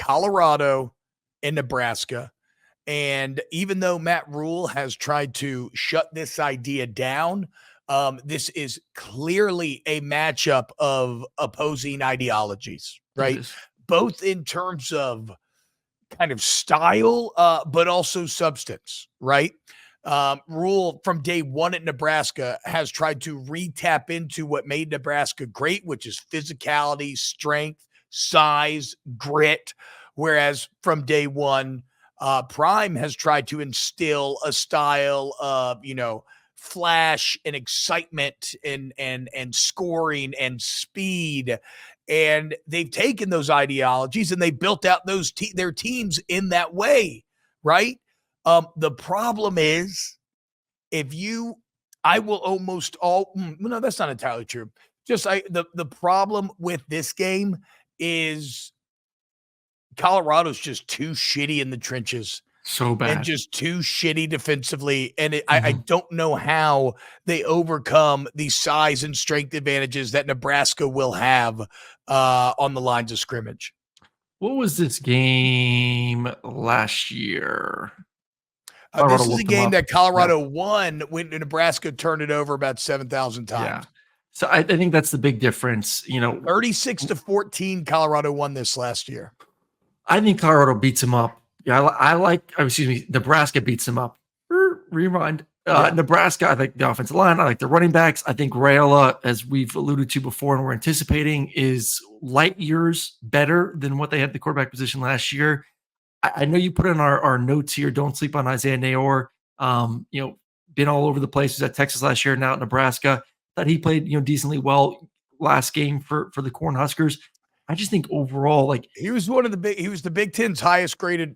Colorado and Nebraska. And even though Matt Rule has tried to shut this idea down, this is clearly a matchup of opposing ideologies, It right? is. Both in terms of kind of style, but also substance, right? Rule from day one at Nebraska has tried to re-tap into what made Nebraska great, which is physicality, strength, size, grit. Whereas from day one, Prime has tried to instill a style of, flash and excitement and scoring and speed. And they've taken those ideologies and they built out their teams in that way, right? The problem is I will almost all no, that's not entirely true. The problem with this game is Colorado's just too shitty in the trenches So and bad. just too shitty defensively. And I don't know how they overcome the size and strength advantages that Nebraska will have on the lines of scrimmage. What was this game last year? This is a game that Colorado won when Nebraska turned it over about 7,000 times. Yeah. So I think that's the big difference. 36-14, Colorado won this last year. I think Colorado beats them up. Yeah, Nebraska beats them up. Rewind. Nebraska, I think the offensive line, I like the running backs. I think Raiola, as we've alluded to before and we're anticipating, is light years better than what they had at the quarterback position last year. I know you put in our notes here, don't sleep on Isaiah Nayor. Been all over the place. He was at Texas last year, now at Nebraska. Thought he played, decently well last game for the Cornhuskers. I just think overall, he was the Big Ten's highest graded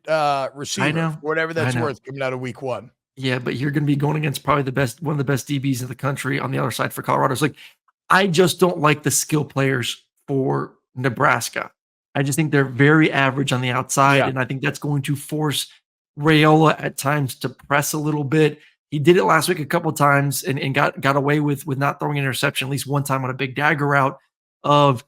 receiver. I know, whatever that's worth coming out of week one. Yeah, but you're going to be going against probably one of the best DBs in the country on the other side for Colorado. So I just don't like the skill players for Nebraska. I just think they're very average on the outside, and I think that's going to force Raiola at times to press a little bit. He did it last week a couple of times and got away with not throwing an interception at least one time on a big dagger route of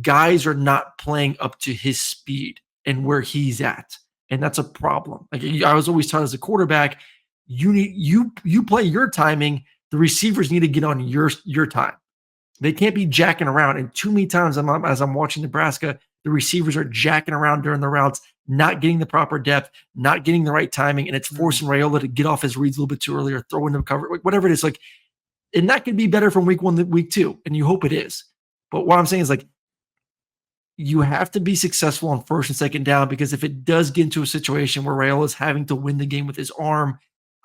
guys are not playing up to his speed and where he's at. And that's a problem. I was always taught as a quarterback, you play your timing. The receivers need to get on your time. They can't be jacking around. And too many times as I'm watching Nebraska, the receivers are jacking around during the routes, not getting the proper depth, not getting the right timing, and it's forcing Raiola to get off his reads a little bit too early or throw into cover, whatever it is. And that could be better from week one than week two, and you hope it is. But what I'm saying is you have to be successful on first and second down, because if it does get into a situation where Raiola is having to win the game with his arm,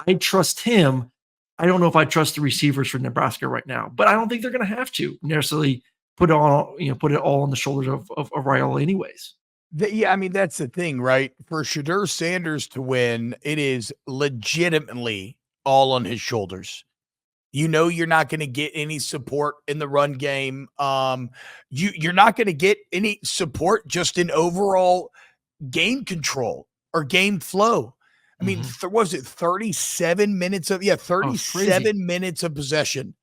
I trust him. I don't know if I trust the receivers for Nebraska right now, but I don't think they're going to have to necessarily put it all on the shoulders of Raiola anyways. That's the thing, right? For Shedeur Sanders to win, it is legitimately all on his shoulders. You're not going to get any support in the run game. You're not going to get any support just in overall game control or game flow. I mean, was it 37 minutes of 37 minutes of possession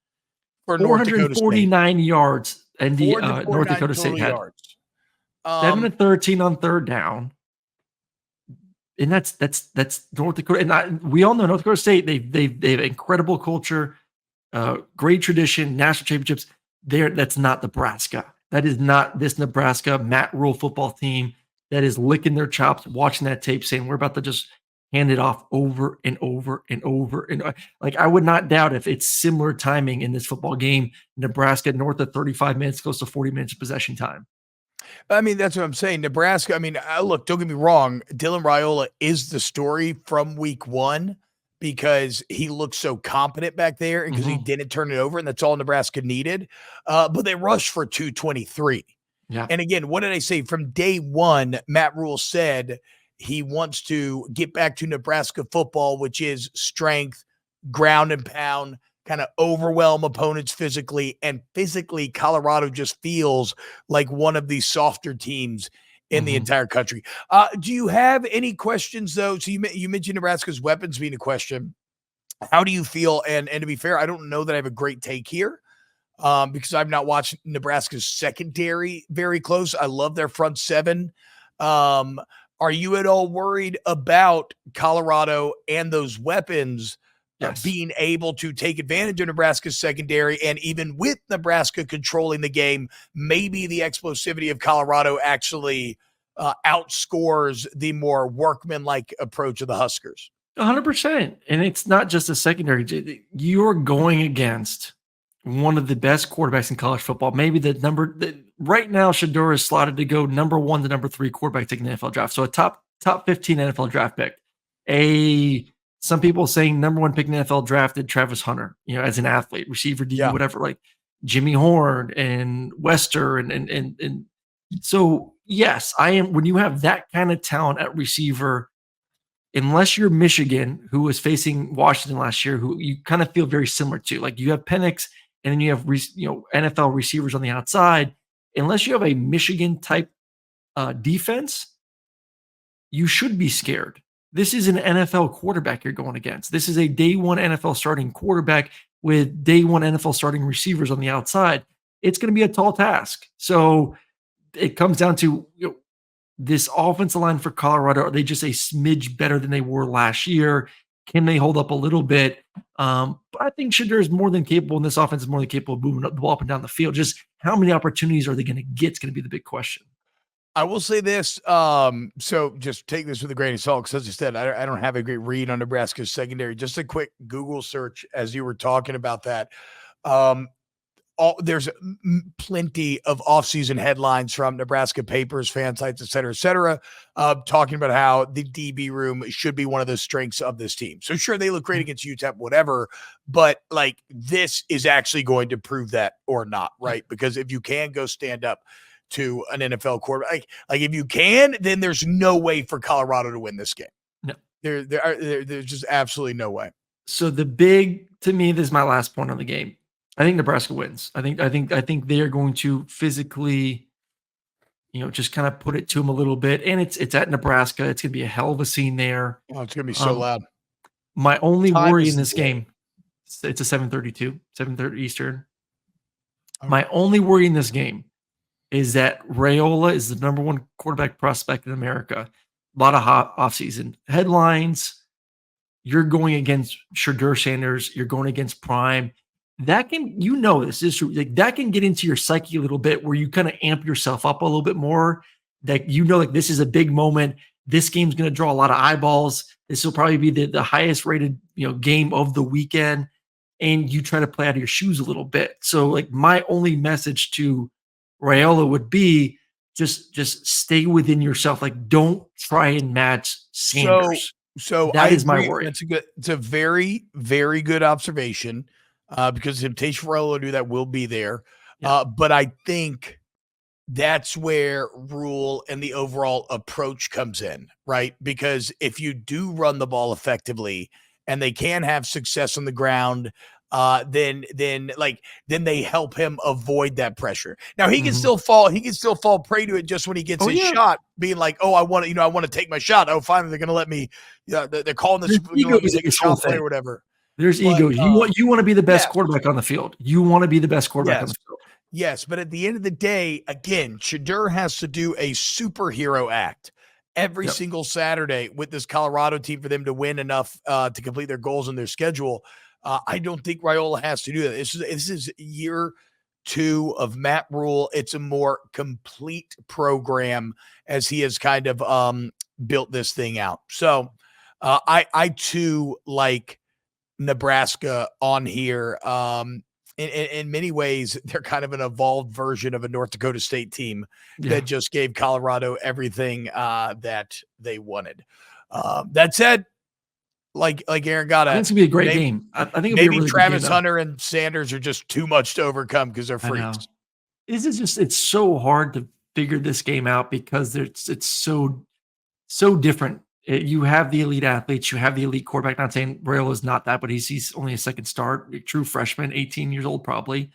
for North Dakota State. 449 yards and the North Dakota State had yards. 7-13 on third down. And that's North Dakota. And we all know North Dakota State, they've incredible culture, great tradition, national championships. That's not Nebraska. That is not this Nebraska Matt Rule football team that is licking their chops, watching that tape, saying we're about to just hand it off over and over and over. And I would not doubt if it's similar timing in this football game. Nebraska north of 35 minutes, close to 40 minutes of possession time. That's what I'm saying. Nebraska, look, don't get me wrong. Dylan Raiola is the story from week one because he looked so competent back there and because he didn't turn it over, and that's all Nebraska needed. But they rushed for 223. Yeah. And again, what did I say? From day one, Matt Rule said he wants to get back to Nebraska football, which is strength, ground and pound, kind of overwhelm opponents physically. And physically, Colorado just feels like one of the softer teams in the entire country. Do you have any questions, though? So you mentioned Nebraska's weapons being a question. How do you feel? And to be fair, I don't know that I have a great take here because I've not watched Nebraska's secondary very close. I love their front seven. Are you at all worried about Colorado and those weapons Yes. being able to take advantage of Nebraska's secondary? And even with Nebraska controlling the game, maybe the explosivity of Colorado actually outscores the more workmanlike approach of the Huskers. 100%. And it's not just a secondary. You're going against one of the best quarterbacks in college football. Maybe right now, Shedeur is slotted to go number 1 to number 3 quarterback taking the NFL draft. So a top 15 NFL draft pick. Some people saying number 1 pick in the NFL drafted Travis Hunter, as an athlete, receiver, D, whatever, like Jimmy Horn and Wester. And so, yes, I am. When you have that kind of talent at receiver, unless you're Michigan, who was facing Washington last year, who you kind of feel very similar to, like you have Penix and then you have NFL receivers on the outside. Unless you have a Michigan type defense, you should be scared. This is an NFL quarterback you're going against. This is a day 1 NFL starting quarterback with day 1 NFL starting receivers on the outside. It's going to be a tall task. So it comes down to this offensive line for Colorado. Are they just a smidge better than they were last year? Can they hold up a little bit? But I think Shedeur is more than capable, and this offense is more than capable of moving the ball up and down the field. Just how many opportunities are they going to get? It's going to be the big question. I will say this. So just take this with a grain of salt, because as I said, I don't have a great read on Nebraska's secondary. Just a quick Google search as you were talking about that. There's plenty of offseason headlines from Nebraska papers, fan sites, et cetera, talking about how the DB room should be one of the strengths of this team. So sure, they look great against UTEP, whatever, but like this is actually going to prove that or not, right? Because if you can go stand up to an NFL quarterback, like if you can, then there's no way for Colorado to win this game. No, there's just absolutely no way. So to me, this is my last point on the game. I think Nebraska wins. I think they are going to physically, just kind of put it to them a little bit. And it's at Nebraska. It's going to be a hell of a scene there. Oh, it's going to be so loud. My only worry in this game, it's a 7:32, 7:30 Eastern. Okay. My only worry in this game is that Raiola is the number 1 quarterback prospect in America. A lot of hot offseason headlines. You're going against Shedeur Sanders. You're going against Prime. That can, this is true. Like that can get into your psyche a little bit, where you kind of amp yourself up a little bit more. That like this is a big moment. This game's going to draw a lot of eyeballs. This will probably be the highest rated game of the weekend, and you try to play out of your shoes a little bit. So like my only message to Raiola would be just stay within yourself. Like don't try and match Sanders. So that is my worry. It's a very, very good observation. Because temptation for Raiola to do that will be there. Yeah. But I think that's where Rule and the overall approach comes in, right? Because if you do run the ball effectively and they can have success on the ground, then they help him avoid that pressure. Now he can still fall prey to it just when he gets his shot, being like, oh, I want to take my shot. Oh, finally they're going to let me, they're calling this, take a shot play or whatever. There's ego. You want to be the best quarterback on the field. You want to be the best quarterback on the field. Yes, but at the end of the day, again, Shedeur has to do a superhero act every single Saturday with this Colorado team for them to win enough to complete their goals and their schedule. I don't think Raiola has to do that. This is year 2 of Matt Rule. It's a more complete program as he has kind of built this thing out. So I too like Nebraska on here. In many ways, they're kind of an evolved version of a North Dakota State team that just gave Colorado everything that they wanted. That said, like Aaron got I think it's gonna be a great game. I think maybe really Travis Hunter and Sanders are just too much to overcome because they're freaks. It's so hard to figure this game out because it's so different. You have the elite athletes, you have the elite quarterback. Not saying Raiola is not that, but he's only a second start, a true freshman, 18 years old probably,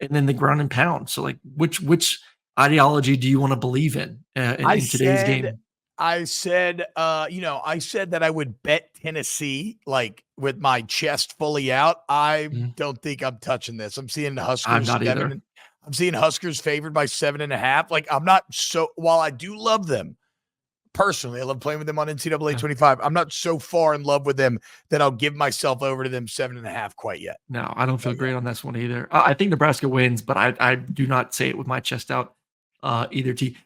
and then the ground and pound. So like, which ideology do you want to believe in today's game? I said that I would bet Tennessee, like with my chest fully out. I don't think I'm touching this. I'm seeing the Huskers. I'm not either. I'm seeing Huskers favored by 7.5. Like I'm not while I do love them personally. I love playing with them on NCAA Yeah. 25. I'm not so far in love with them that I'll give myself over to them 7.5 quite yet. No, I don't feel great on this one either. I think Nebraska wins, but I do not say it with my chest out either team.